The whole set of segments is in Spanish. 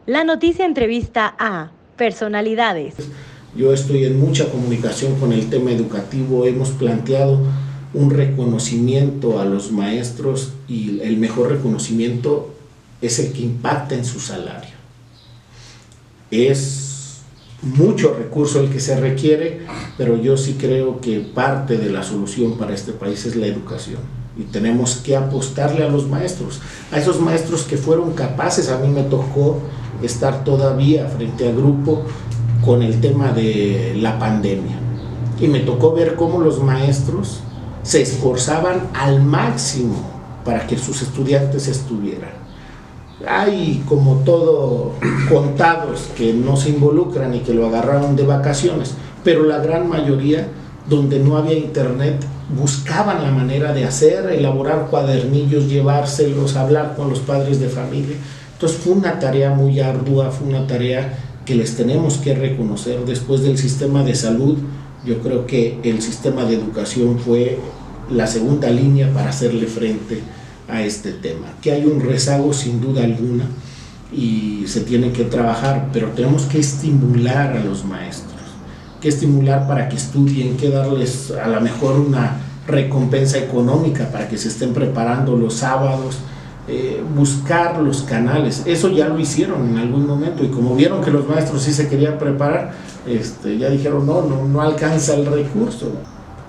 La noticia entrevista a personalidades. Yo estoy en mucha comunicación con el tema educativo, hemos planteado un reconocimiento a los maestros y el mejor reconocimiento es el que impacta en su salario. Es mucho recurso el que se requiere, pero yo sí creo que parte de la solución para este país es la educación y tenemos que apostarle a los maestros, a esos maestros que fueron capaces. A mí me tocó estar todavía frente al grupo con el tema de la pandemia y me tocó ver cómo los maestros se esforzaban al máximo para que sus estudiantes estuvieran. Hay, como todo, contados que no se involucran y que lo agarraron de vacaciones, pero la gran mayoría, donde no había internet, buscaban la manera de hacer, elaborar cuadernillos, llevárselos, hablar con los padres de familia. Entonces fue una tarea muy ardua, fue una tarea que les tenemos que reconocer. Después del sistema de salud, yo creo que el sistema de educación fue la segunda línea para hacerle frente a este tema, que hay un rezago sin duda alguna y se tiene que trabajar, pero tenemos que estimular a los maestros, que estimular para que estudien, que darles a lo mejor una recompensa económica para que se estén preparando los sábados, buscar los canales. Eso ya lo hicieron en algún momento y como vieron que los maestros sí se querían preparar, ya dijeron no alcanza el recurso,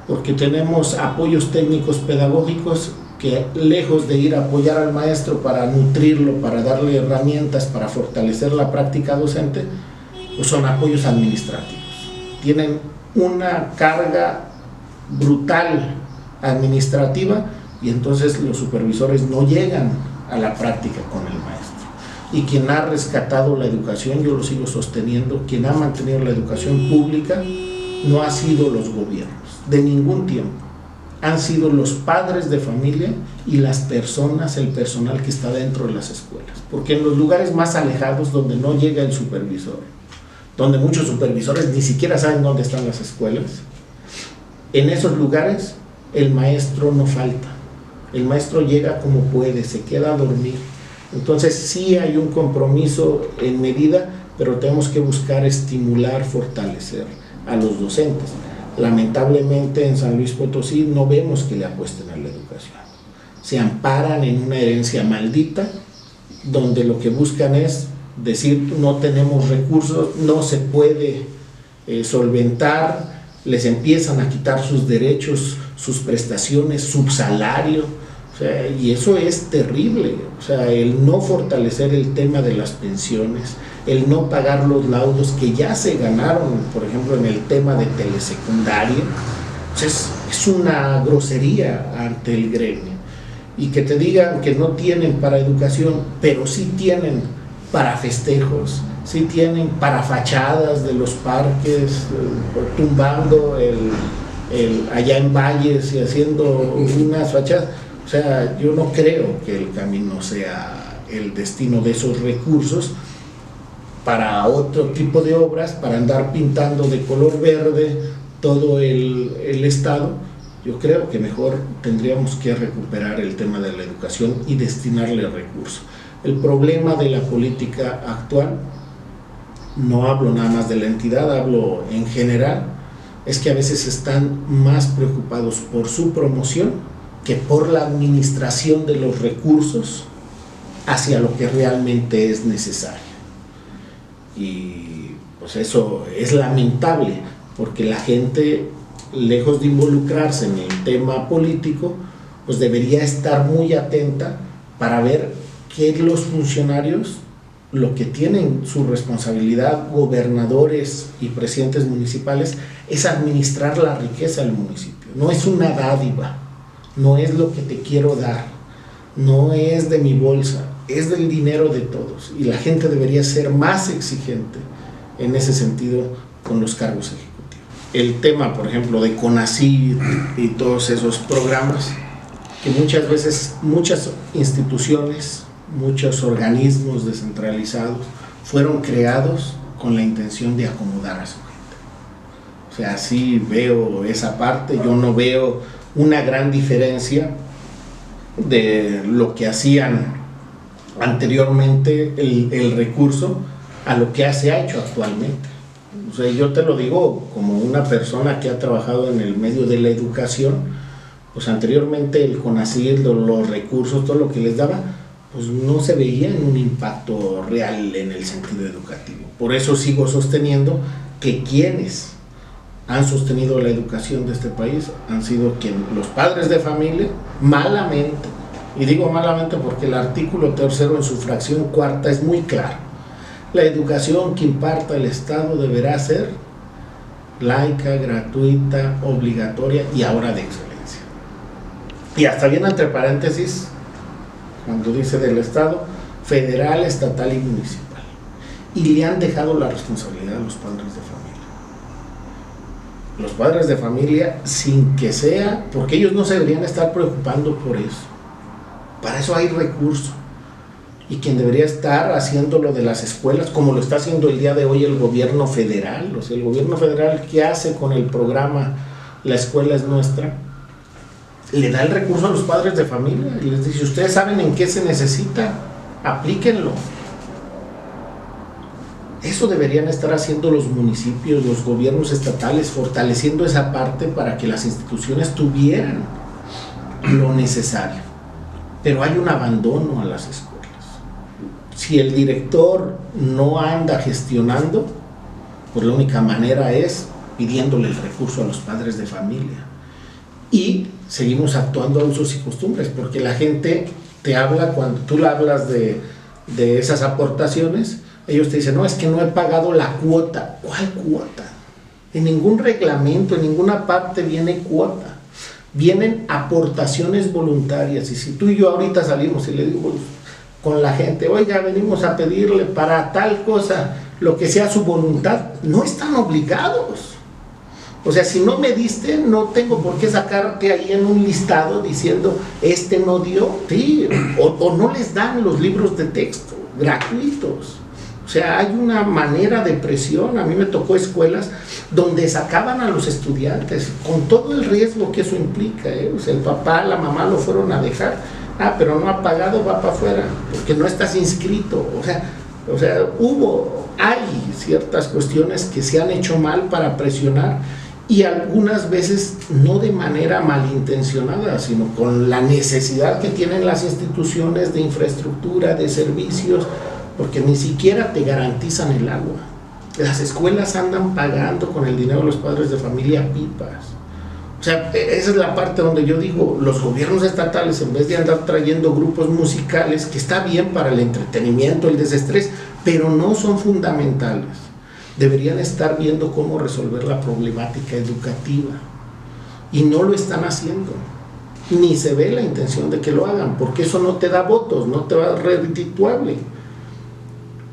porque tenemos apoyos técnicos pedagógicos que, lejos de ir a apoyar al maestro para nutrirlo, para darle herramientas, para fortalecer la práctica docente, pues son apoyos administrativos. Tienen una carga brutal administrativa y entonces los supervisores no llegan a la práctica con el maestro. Y quien ha rescatado la educación, yo lo sigo sosteniendo, quien ha mantenido la educación pública no ha sido los gobiernos, de ningún tiempo. Han sido los padres de familia y las personas, el personal que está dentro de las escuelas. Porque en los lugares más alejados, donde no llega el supervisor, donde muchos supervisores ni siquiera saben dónde están las escuelas, en esos lugares el maestro no falta. El maestro llega como puede, se queda a dormir. Entonces sí hay un compromiso en medida, pero tenemos que buscar estimular, fortalecer a los docentes. Lamentablemente en San Luis Potosí no vemos que le apuesten a la educación. Se amparan en una herencia maldita, donde lo que buscan es decir no tenemos recursos, no se puede solventar, les empiezan a quitar sus derechos, sus prestaciones, su salario, y eso es terrible. El no fortalecer el tema de las pensiones, el no pagar los laudos que ya se ganaron, por ejemplo, en el tema de telesecundaria, es una grosería ante el gremio. Y que te digan que no tienen para educación, pero sí tienen para festejos, sí tienen para fachadas de los parques, tumbando allá en Valles y haciendo unas fachadas. Yo no creo que el camino sea el destino de esos recursos para otro tipo de obras, para andar pintando de color verde todo el estado. Yo creo que mejor tendríamos que recuperar el tema de la educación y destinarle recursos. El problema de la política actual, no hablo nada más de la entidad, hablo en general, es que a veces están más preocupados por su promoción que por la administración de los recursos hacia lo que realmente es necesario. Y pues eso es lamentable, porque la gente, lejos de involucrarse en el tema político, pues debería estar muy atenta para ver que los funcionarios, lo que tienen su responsabilidad, gobernadores y presidentes municipales, es administrar la riqueza del municipio. No es una dádiva, no es lo que te quiero dar, no es de mi bolsa, es del dinero de todos, y la gente debería ser más exigente en ese sentido con los cargos ejecutivos. El tema, por ejemplo, de CONACYT y todos esos programas, que muchas veces muchas instituciones, muchos organismos descentralizados fueron creados con la intención de acomodar a su gente. Sí veo esa parte, yo no veo una gran diferencia de lo que hacían anteriormente el recurso a lo que se ha hecho actualmente. O sea, yo te lo digo como una persona que ha trabajado en el medio de la educación, pues anteriormente el CONACYT, los recursos, todo lo que les daba, pues no se veía en un impacto real en el sentido educativo. Por eso sigo sosteniendo que quienes han sostenido la educación de este país han sido los padres de familia, malamente, y digo malamente porque el artículo 3º en su fracción cuarta es muy claro: la educación que imparta el Estado deberá ser laica, gratuita, obligatoria y ahora de excelencia. Y hasta bien entre paréntesis, cuando dice del Estado, federal, estatal y municipal. Y le han dejado la responsabilidad a los padres de familia. Los padres de familia, sin que sea, porque ellos no se deberían estar preocupando por eso. Para eso hay recursos. Y quien debería estar haciendo lo de las escuelas, como lo está haciendo el día de hoy el gobierno federal. O sea, el gobierno federal, ¿qué hace con el programa La Escuela es Nuestra? Le da el recurso a los padres de familia y les dice: ustedes saben en qué se necesita, aplíquenlo. Eso deberían estar haciendo los municipios, los gobiernos estatales, fortaleciendo esa parte para que las instituciones tuvieran lo necesario. Pero hay un abandono a las escuelas. Si el director no anda gestionando, pues la única manera es pidiéndole el recurso a los padres de familia. Y seguimos actuando a usos y costumbres, porque la gente te habla, cuando tú le hablas de esas aportaciones, ellos te dicen: no, es que no he pagado la cuota. ¿Cuál cuota? En ningún reglamento, en ninguna parte viene cuota. Vienen aportaciones voluntarias. Y si tú y yo ahorita salimos y le digo con la gente: oiga, venimos a pedirle para tal cosa, lo que sea su voluntad, no están obligados. O sea, si no me diste, no tengo por qué sacarte ahí en un listado diciendo: este no dio, sí, o no les dan los libros de texto gratuitos. O sea, hay una manera de presión. A mí me tocó escuelas donde sacaban a los estudiantes con todo el riesgo que eso implica, ¿eh? O sea, el papá, la mamá lo fueron a dejar: pero no ha pagado, va para afuera porque no estás inscrito. O sea, hay ciertas cuestiones que se han hecho mal para presionar, y algunas veces no de manera malintencionada, sino con la necesidad que tienen las instituciones de infraestructura, de servicios, porque ni siquiera te garantizan el agua. Las escuelas andan pagando con el dinero de los padres de familia pipas. O sea, esa es la parte donde yo digo: los gobiernos estatales, en vez de andar trayendo grupos musicales, que está bien para el entretenimiento, el desestrés, pero no son fundamentales, deberían estar viendo cómo resolver la problemática educativa, y no lo están haciendo, ni se ve la intención de que lo hagan, porque eso no te da votos, no te va a redituable.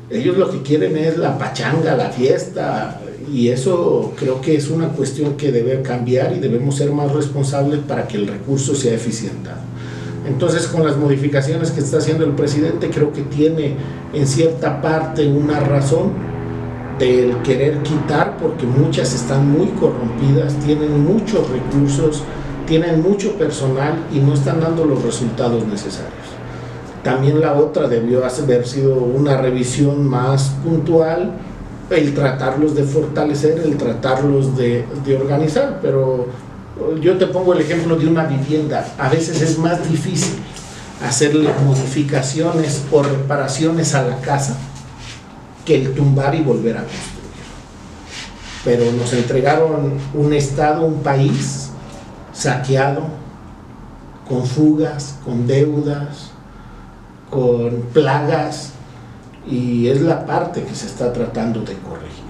Ellos lo que quieren es la pachanga, la fiesta, y eso creo que es una cuestión que debe cambiar, y debemos ser más responsables para que el recurso sea eficientado. Entonces, con las modificaciones que está haciendo el presidente, creo que tiene en cierta parte una razón del querer quitar, porque muchas están muy corrompidas, tienen muchos recursos, tienen mucho personal y no están dando los resultados necesarios. También la otra debió haber sido una revisión más puntual, el tratarlos de fortalecer, el tratarlos de organizar. Pero yo te pongo el ejemplo de una vivienda. A veces es más difícil hacerle modificaciones o reparaciones a la casa que el tumbar y volver a construir. Pero nos entregaron un estado, un país saqueado, con fugas, con deudas, con plagas, y es la parte que se está tratando de corregir.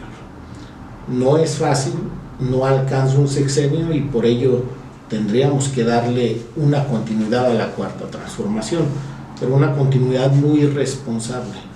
No es fácil, no alcanza un sexenio, y por ello tendríamos que darle una continuidad a la cuarta transformación, pero una continuidad muy responsable.